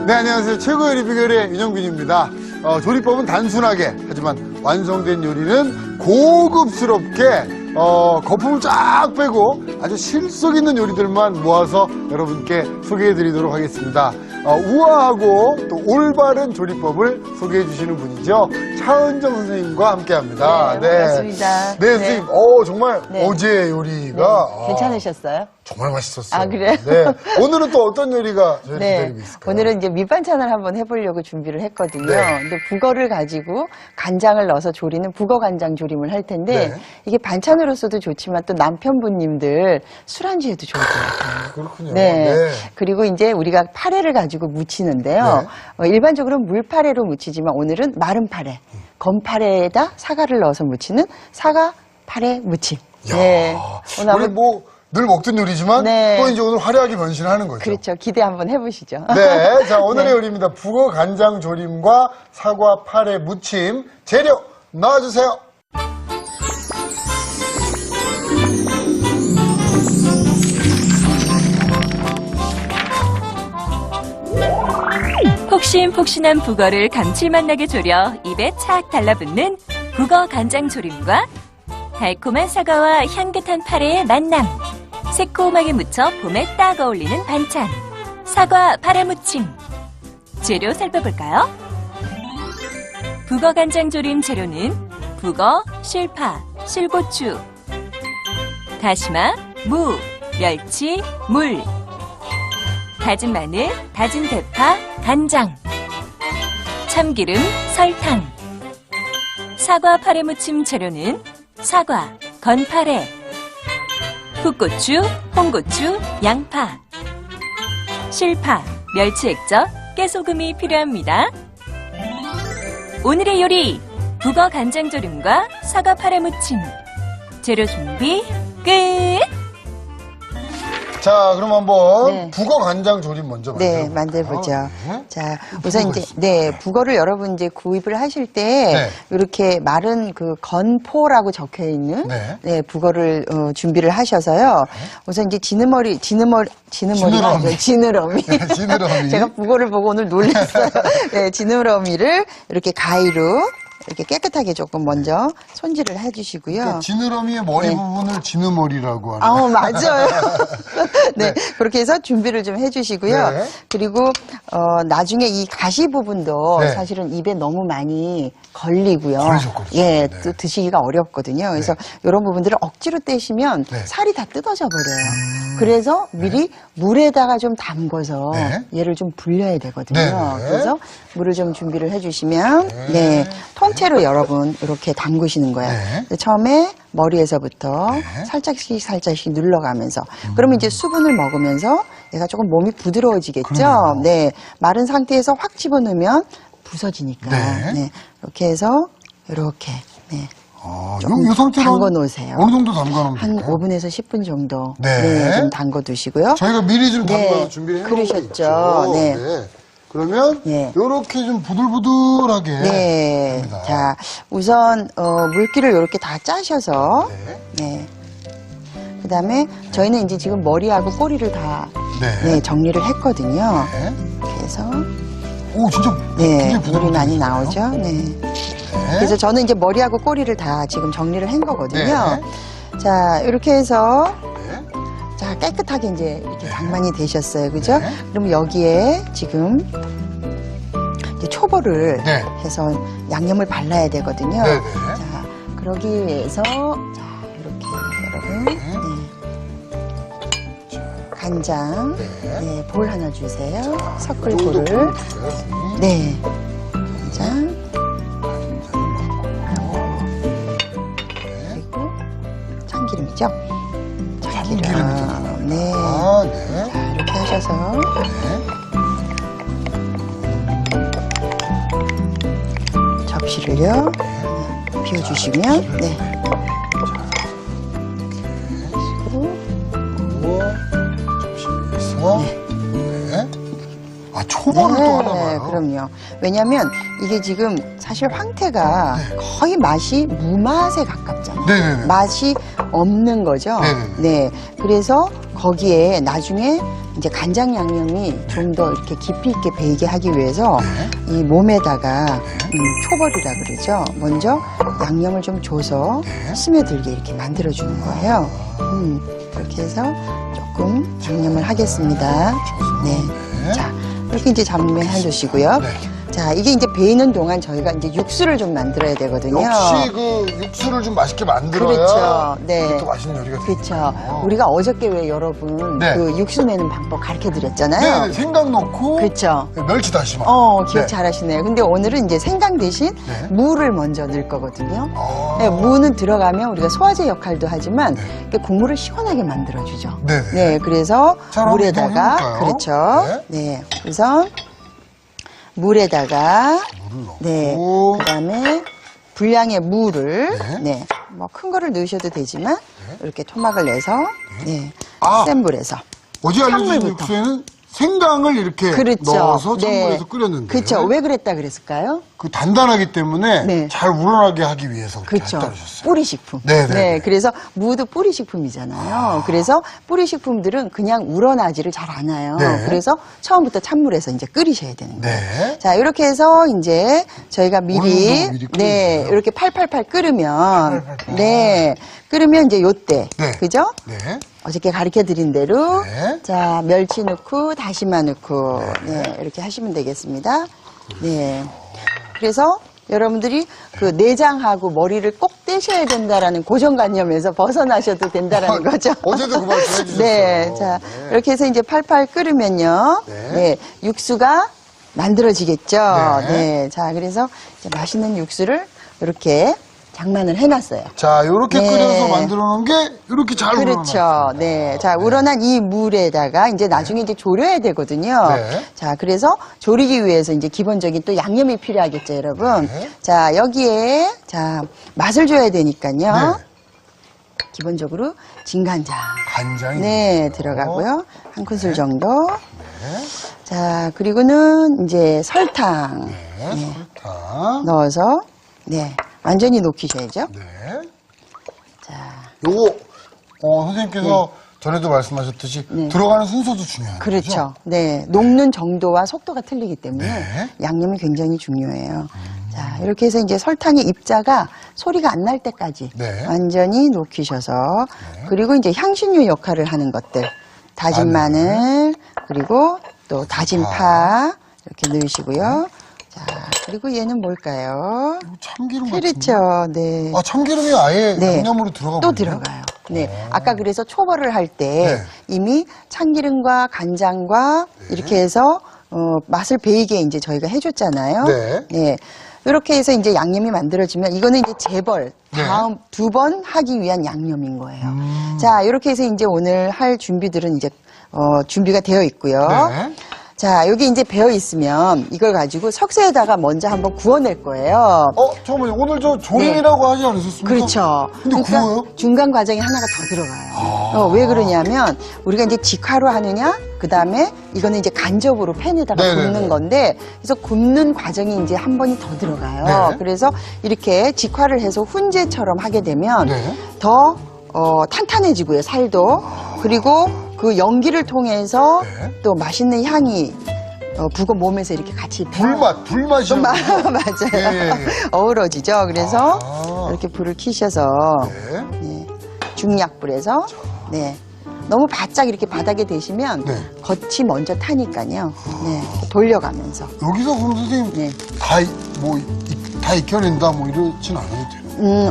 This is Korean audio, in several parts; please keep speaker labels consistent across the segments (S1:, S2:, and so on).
S1: 네, 안녕하세요. 최고 요리 비결의 윤영빈입니다. 조리법은 단순하게, 하지만 완성된 요리는 고급스럽게, 거품을 쫙 빼고 아주 실속 있는 요리들만 모아서 여러분께 소개해드리도록 하겠습니다. 우아하고 또 올바른 조리법을 소개해 주시는 분이죠. 차은정 선생님과 함께 합니다.
S2: 네, 반갑습니다.
S1: 네, 선생님. 정말
S2: 네.
S1: 어제 요리가
S2: 괜찮으셨어요?
S1: 정말 맛있었어요.
S2: 아, 그래요?
S1: 네. 오늘은 또 어떤 요리가 저희
S2: 네.
S1: 기다리고 있을까요?
S2: 오늘은 이제 밑반찬을 한번 해보려고 준비를 했거든요.
S1: 네.
S2: 근데 북어를 가지고 간장을 넣어서 조리는 북어 간장 조림을 할 텐데
S1: 네.
S2: 이게 반찬으로서도 좋지만 또 남편분님들 술안주에도 좋을 것 같아요.
S1: 그렇군요.
S2: 네.
S1: 네.
S2: 그리고 이제 우리가 파래를 가지고 무치는데요. 일반적으로 물파래로 무치지만 오늘은 마른 파래, 건파래에다 사과를 넣어서 무치는 사과 파래 무침. 네. 오늘
S1: 우리
S2: 한번
S1: 뭐 늘 먹던 요리지만
S2: 네.
S1: 또 이제 오늘 화려하게 변신하는 거죠.
S2: 그렇죠. 기대 한번 해보시죠.
S1: 네, 자 오늘의
S2: 네.
S1: 요리입니다. 북어 간장 조림과 사과 파래 무침 재료 넣어주세요.
S3: 폭신폭신한 북어를 감칠맛 나게 졸여 입에 착 달라붙는 북어 간장 조림과 달콤한 사과와 향긋한 파래의 만남, 새콤하게 무쳐 봄에 딱 어울리는 반찬, 사과 파래 무침. 재료 살펴볼까요? 북어 간장 조림 재료는 북어, 실파, 실고추, 다시마, 무, 멸치, 물, 다진 마늘, 다진 대파, 간장, 참기름, 설탕. 사과 파래 무침 재료는 사과, 건파래, 풋고추, 홍고추, 양파, 실파, 멸치 액젓, 깨소금이 필요합니다. 오늘의 요리, 북어 간장 조림과 사과 파래 무침. 재료 준비 끝!
S1: 자, 그럼 한번
S2: 네.
S1: 북어 간장 조림 먼저
S2: 네,
S1: 만들어볼까요?
S2: 만들어보죠.
S1: 네.
S2: 자, 우선
S1: 북어가
S2: 이제,
S1: 있습니다.
S2: 네, 북어를 여러분 이제 구입을 하실 때,
S1: 네.
S2: 이렇게 마른 그 건포라고 적혀 있는,
S1: 네.
S2: 네, 북어를 준비를 하셔서요. 우선 이제 지느러미.
S1: 지느러미. 네, 지느러미.
S2: 제가 북어를 보고 오늘 놀랐어요. 네, 지느러미를 이렇게 가위로 이렇게 깨끗하게 조금 먼저 손질을 해주시고요.
S1: 그러니까 지느러미의 머리
S2: 네.
S1: 부분을 지느머리라고 하는.
S2: 맞아요. 네, 그렇게 해서 준비를 좀 해주시고요.
S1: 네.
S2: 그리고 나중에 이 가시 부분도
S1: 네.
S2: 사실은 입에 너무 많이 걸리고요.
S1: 그렇죠, 그렇죠.
S2: 예,
S1: 네.
S2: 또 드시기가 어렵거든요. 그래서 이런 부분들을 억지로 떼시면
S1: 네.
S2: 살이 다 뜯어져 버려요. 그래서 미리 물에다가 좀 담궈서
S1: 네.
S2: 얘를 좀 불려야 되거든요.
S1: 네, 네.
S2: 그래서 물을 좀 준비를 해주시면 네, 통째로 여러분 이렇게 담그시는 거예요.
S1: 네.
S2: 처음에 머리에서부터
S1: 네.
S2: 살짝씩 눌러가면서 그러면 이제 수분을 먹으면서 얘가 조금 몸이 부드러워지겠죠.
S1: 그러네요.
S2: 네, 마른 상태에서 확 집어넣으면 부서지니까.
S1: 네.
S2: 네, 이렇게 해서 이렇게 네, 조금
S1: 이 상태로
S2: 담궈 놓으세요.
S1: 어느 정도 담가놓으면
S2: 한
S1: 될까요?
S2: 5분에서 10분 정도
S1: 네.
S2: 좀 담궈 두시고요.
S1: 저희가 미리 좀
S2: 네,
S1: 담가서 준비해 놓은 거
S2: 그러셨죠.
S1: 있죠.
S2: 네.
S1: 그러면
S2: 네.
S1: 이렇게 좀 부들부들하게
S2: 네.
S1: 됩니다.
S2: 자, 우선 물기를 이렇게 다 짜셔서
S1: 네.
S2: 네. 그다음에 저희는 이제 지금 머리하고 꼬리를 다
S1: 네.
S2: 네, 정리를 했거든요.
S1: 네.
S2: 이렇게 해서
S1: 오, 진짜
S2: 네,
S1: 굉장히
S2: 물이
S1: 부드럽게
S2: 많이
S1: 되네요.
S2: 나오죠. 네.
S1: 네.
S2: 그래서 저는 이제 머리하고 꼬리를 다 지금 정리를 한 거거든요.
S1: 네.
S2: 자, 이렇게 해서
S1: 네.
S2: 자, 깨끗하게 이제 이렇게 장만이 되셨어요. 그죠?
S1: 네.
S2: 그럼 여기에 지금 이제 초벌을
S1: 네.
S2: 해서 양념을 발라야 되거든요.
S1: 네, 네.
S2: 자, 그러기 위해서 자, 이렇게 여러분 네. 간장
S1: 네.
S2: 네, 볼 하나 주세요. 섞을
S1: 이 정도
S2: 볼을
S1: 주세요, 선생님.
S2: 네. 간장 그리고 참기름이죠. 참기름. 네.
S1: 아, 네.
S2: 자, 이렇게 하셔서 접시를요 비워주시면 네.
S1: 그리고 접시에서 네. 아, 초벌을 또 하나 봐요.
S2: 그럼요. 왜냐면 이게 지금 사실 황태가 거의 맛이 무맛에 가깝잖아요.
S1: 네네네.
S2: 맛이 없는 거죠.
S1: 네네네.
S2: 네. 그래서 거기에 나중에 이제 간장 양념이 좀 더 이렇게 깊이 있게 배이게 하기 위해서 이 몸에다가 초벌이라 그러죠. 먼저 양념을 좀 줘서 스며들게 이렇게 만들어주는 거예요. 그렇게 해서 조금 양념을 하겠습니다. 네. 자, 이렇게 이제 잠매해 주시고요.
S1: 네.
S2: 자, 이게 이제 배이는 동안 저희가 이제 육수를 좀 만들어야 되거든요.
S1: 역시 그 육수를 좀 맛있게 만들어야
S2: 그렇죠. 네.
S1: 또 맛있는 요리가
S2: 그렇죠.
S1: 되거든요.
S2: 우리가 어저께 왜 여러분
S1: 네.
S2: 그 육수 내는 방법 가르쳐 드렸잖아요.
S1: 네, 생강 넣고
S2: 그렇죠.
S1: 멸치 다시마.
S2: 기억
S1: 네.
S2: 잘하시네요. 근데 오늘은 이제 생강 대신
S1: 네.
S2: 무를 먼저 넣을 거거든요.
S1: 아.
S2: 네, 무는 들어가면 우리가 소화제 역할도 하지만 이렇게 국물을 시원하게 만들어주죠.
S1: 네.
S2: 네, 그래서
S1: 자, 그럼
S2: 물에다가
S1: 한번 해볼까요?
S2: 그렇죠. 네, 우선 물에다가 네,
S1: 넣고.
S2: 그다음에 분량의 무를
S1: 네.
S2: 네, 뭐 큰 거를 넣으셔도 되지만 이렇게 토막을 내서 네,
S1: 아.
S2: 센 불에서
S1: 어제 알려주신
S2: 찬물부터.
S1: 육수에는 생강을 이렇게
S2: 그렇죠.
S1: 넣어서
S2: 네.
S1: 찬물에서 끓였는데
S2: 그렇죠. 왜 그랬다 그랬을까요?
S1: 그 단단하기 때문에
S2: 네.
S1: 잘 우러나게 하기 위해서 그렇게
S2: 그렇죠.
S1: 했다 그러셨어요.
S2: 뿌리식품.
S1: 네네.
S2: 그래서 무도 뿌리식품이잖아요. 그래서 뿌리식품들은 그냥 우러나지를 잘 않아요.
S1: 네.
S2: 그래서 처음부터 찬물에서 이제 끓이셔야 되는 거예요.
S1: 네.
S2: 자, 이렇게 해서 이제 저희가
S1: 어느
S2: 미리,
S1: 정도 미리
S2: 네,
S1: 끓여주세요.
S2: 이렇게 팔팔팔 끓으면,
S1: 팔팔팔.
S2: 네, 끓으면 이제 요때,
S1: 네.
S2: 그죠?
S1: 네.
S2: 어저께 가르쳐 드린 대로,
S1: 네.
S2: 자, 멸치 넣고, 다시마 넣고, 네, 이렇게 하시면 되겠습니다. 네. 그래서 여러분들이 그 내장하고 머리를 꼭 떼셔야 된다라는 고정관념에서 벗어나셔도 된다라는 거죠.
S1: 어제도 그 말씀 해주셨어요.
S2: 네. 자,
S1: 네.
S2: 이렇게 해서 이제 팔팔 끓으면요.
S1: 네.
S2: 네. 육수가 만들어지겠죠.
S1: 네.
S2: 네. 자, 그래서 이제 맛있는 육수를 이렇게 장만을 해놨어요.
S1: 자, 요렇게
S2: 네.
S1: 끓여서 만들어 놓은 게 이렇게 잘
S2: 그렇죠.
S1: 우러나요.
S2: 네. 자, 우러난 이 물에다가 이제 나중에 이제 졸여야 되거든요.
S1: 네.
S2: 자, 그래서 졸이기 위해서 이제 기본적인 또 양념이 필요하겠죠, 여러분.
S1: 네.
S2: 자, 여기에, 자, 맛을 줘야 되니까요.
S1: 네.
S2: 기본적으로 진간장.
S1: 간장이
S2: 네, 들어가고요. 한 큰술 정도.
S1: 네.
S2: 자, 그리고는 이제 설탕
S1: 네. 설탕.
S2: 넣어서, 네, 완전히 녹이셔야죠.
S1: 네.
S2: 자,
S1: 요거 선생님께서 전에도 말씀하셨듯이
S2: 네.
S1: 들어가는 순서도 중요한 거죠?
S2: 그렇죠. 네, 녹는 정도와 속도가 틀리기 때문에
S1: 네.
S2: 양념이 굉장히 중요해요. 자, 이렇게 해서 이제 설탕의 입자가 소리가 안 날 때까지
S1: 네.
S2: 완전히 녹이셔서 그리고 이제 향신료 역할을 하는 것들 다진 마늘 그리고 또 다진 파 이렇게 넣으시고요. 자, 그리고 얘는 뭘까요?
S1: 참기름 같은데?
S2: 그렇죠. 네.
S1: 아, 참기름이 아예
S2: 네.
S1: 양념으로 들어가
S2: 또
S1: 버려요?
S2: 들어가요. 네. 아까 그래서 초벌을 할 때
S1: 네.
S2: 이미 참기름과 간장과 이렇게 해서 맛을 배이게 이제 저희가 해줬잖아요.
S1: 네.
S2: 이렇게 해서 이제 양념이 만들어지면 이거는 이제 재벌
S1: 네.
S2: 다음 2번 하기 위한 양념인 거예요. 자, 이렇게 해서 이제 오늘 할 준비들은 이제 준비가 되어 있고요.
S1: 네.
S2: 자, 여기 이제 배어 있으면 이걸 가지고 석쇠에다가 먼저 한번 구워낼 거예요.
S1: 잠깐만요. 오늘 저 조림이라고 하지 않으셨습니까?
S2: 그렇죠.
S1: 근데 구워요?
S2: 중간 과정에 하나가 더 들어가요. 왜 그러냐면 우리가 이제 직화로 하느냐, 그 다음에 이거는 이제 간접으로 팬에다가
S1: 네네네.
S2: 굽는 건데, 그래서 굽는 과정이 이제 한 번이 더 들어가요.
S1: 네.
S2: 그래서 이렇게 직화를 해서 훈제처럼 하게 되면
S1: 네.
S2: 더 탄탄해지고요, 살도. 그리고 그 연기를 통해서
S1: 네.
S2: 또 맛있는 향이 북어 몸에서 이렇게 같이
S1: 불맛이.
S2: 좀 맞아요.
S1: 예.
S2: 어우러지죠. 그래서
S1: 아.
S2: 이렇게 불을 켜셔서
S1: 네.
S2: 네, 중약불에서 네, 너무 바짝 이렇게 바닥에 대시면
S1: 네.
S2: 겉이 먼저 타니까요. 네, 이렇게 돌려가면서.
S1: 여기서 그럼 선생님
S2: 네.
S1: 다 익혀낸다 뭐 이러진 않아도 돼요.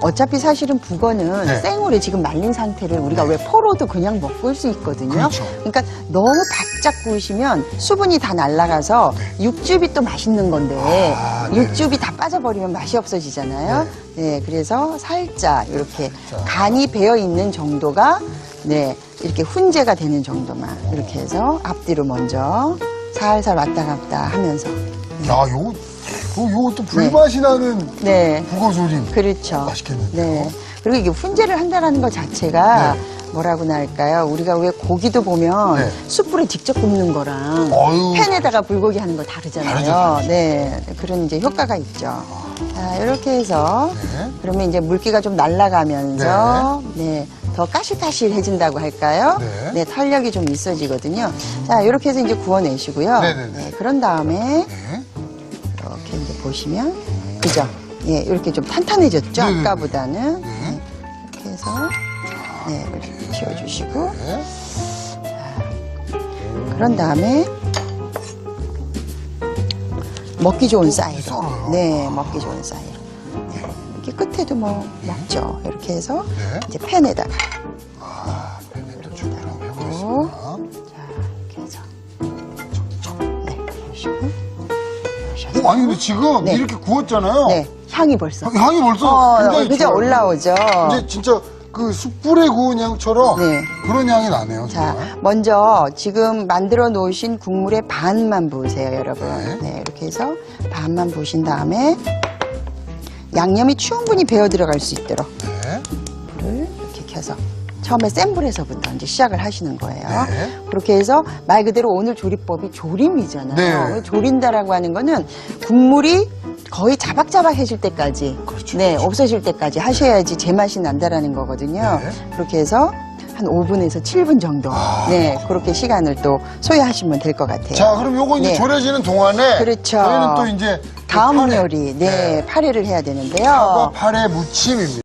S2: 어차피 사실은 북어는
S1: 네.
S2: 생으로 지금 말린 상태를 우리가 왜 포로도 그냥 먹을 수 있거든요.
S1: 그렇죠.
S2: 그러니까 너무 바짝 구우시면 수분이 다 날아가서 육즙이 또 맛있는 건데
S1: 아, 네.
S2: 육즙이 다 빠져버리면 맛이 없어지잖아요. 네, 그래서 살짝 이렇게 간이 배어 있는 정도가 네, 이렇게 훈제가 되는 정도만 이렇게 해서 앞뒤로 먼저 살살 왔다 갔다 하면서
S1: 야, 요것도 불맛이 나는
S2: 네.
S1: 북어조림.
S2: 그렇죠.
S1: 맛있겠는데요?
S2: 네. 그리고 이게 훈제를 한다라는 것 자체가
S1: 네.
S2: 뭐라고나 할까요? 우리가 왜 고기도 보면
S1: 네.
S2: 숯불에 직접 굽는 거랑
S1: 어휴.
S2: 팬에다가 불고기 하는 거 다르잖아요.
S1: 다르죠.
S2: 네. 그런 이제 효과가 있죠. 자, 이렇게 해서
S1: 네.
S2: 그러면 이제 물기가 좀 날아가면서 네. 더 까실까실해진다고 할까요?
S1: 네.
S2: 네, 탄력이 좀 있어지거든요. 자, 이렇게 해서 이제 구워내시고요.
S1: 네네네.
S2: 네, 그런 다음에
S1: 네.
S2: 이렇게 이제 보시면, 그죠? 예, 이렇게 좀 탄탄해졌죠?
S1: 네네네.
S2: 아까보다는.
S1: 네.
S2: 네, 이렇게 해서, 네, 이렇게 지워주시고.
S1: 네.
S2: 그런 다음에, 먹기 좋은 쌀로.
S1: 썰어요?
S2: 네, 먹기 좋은 쌀로. 네, 이렇게 끝에도 뭐 먹죠. 이렇게 해서
S1: 네.
S2: 이제 팬에다가.
S1: 팬에 또 준비를 한번
S2: 오.
S1: 해보겠습니다.
S2: 자, 이렇게 해서. 네, 보시고.
S1: 아니, 근데 지금
S2: 네.
S1: 이렇게 구웠잖아요.
S2: 네, 향이 벌써.
S1: 향이 벌써 굉장히
S2: 그죠?
S1: 좋아요.
S2: 올라오죠.
S1: 이제 진짜 그 숯불에 구운 향처럼
S2: 네.
S1: 그런 향이 나네요.
S2: 자,
S1: 정말.
S2: 먼저 지금 만들어 놓으신 국물의 반만 부으세요, 여러분.
S1: 네.
S2: 네, 이렇게 해서 반만 부으신 다음에 양념이 충분히 배어 들어갈 수 있도록
S1: 네.
S2: 불을 이렇게 켜서 처음에 센 불에서부터 이제 시작을 하시는 거예요.
S1: 네.
S2: 그렇게 해서 말 그대로 오늘 조리법이 조림이잖아요.
S1: 네.
S2: 조린다라고 하는 거는 국물이 거의 자박자박해질 때까지,
S1: 그렇죠,
S2: 네,
S1: 그렇죠.
S2: 없어질 때까지 하셔야지 제맛이 난다라는 거거든요.
S1: 네.
S2: 그렇게 해서 한 5분에서 7분 정도, 네, 그렇게 시간을 또 소요하시면 될 것 같아요.
S1: 자, 그럼 요거 이제
S2: 네.
S1: 졸여지는 동안에
S2: 그렇죠.
S1: 저희는 또 이제
S2: 다음
S1: 파래,
S2: 요리, 네, 파래를 해야 되는데요.
S1: 사과 파래 무침입니다.